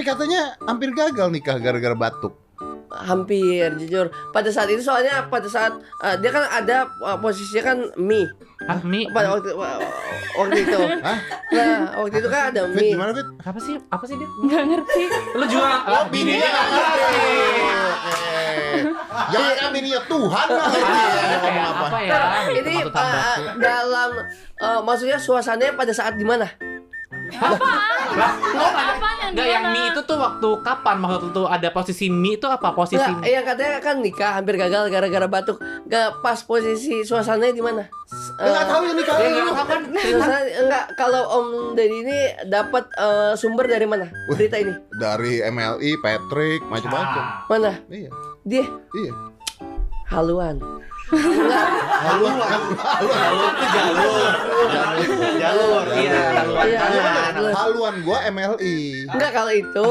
Tapi katanya hampir gagal nikah gara-gara batuk. Hampir jujur. Pada saat itu soalnya dia kan ada posisinya kan mie. Ah, mie. Pada waktu itu. Hah? Nah, waktu itu kan ada Fit, mie. gimana Fit? Apa sih dia? Nggak ngerti. Lu juga Bininya nggak ngerti. Jangan kami nih Tuhan lah ini ya, ngomong apa. apa ya? Ini Tomat tambak. dalam maksudnya suasananya pada saat di mana? Apaan Enggak, yang mie itu tuh waktu kapan? Maksud tuh ada posisi mie itu apa posisi? Enggak, yang katanya kan nikah hampir gagal gara-gara batuk. Enggak pas posisi suasananya di mana? Nggak tahu ya nikah lu. Enggak, kalau Om Deddy ini dapat sumber dari mana? Berita ini. Dari MLI, Patrick, macam-macam. Mana? Iya. Dia Iya. haluan. Haluan. Jalur. Iya, Iya, Haluan gua MLI. enggak kalau itu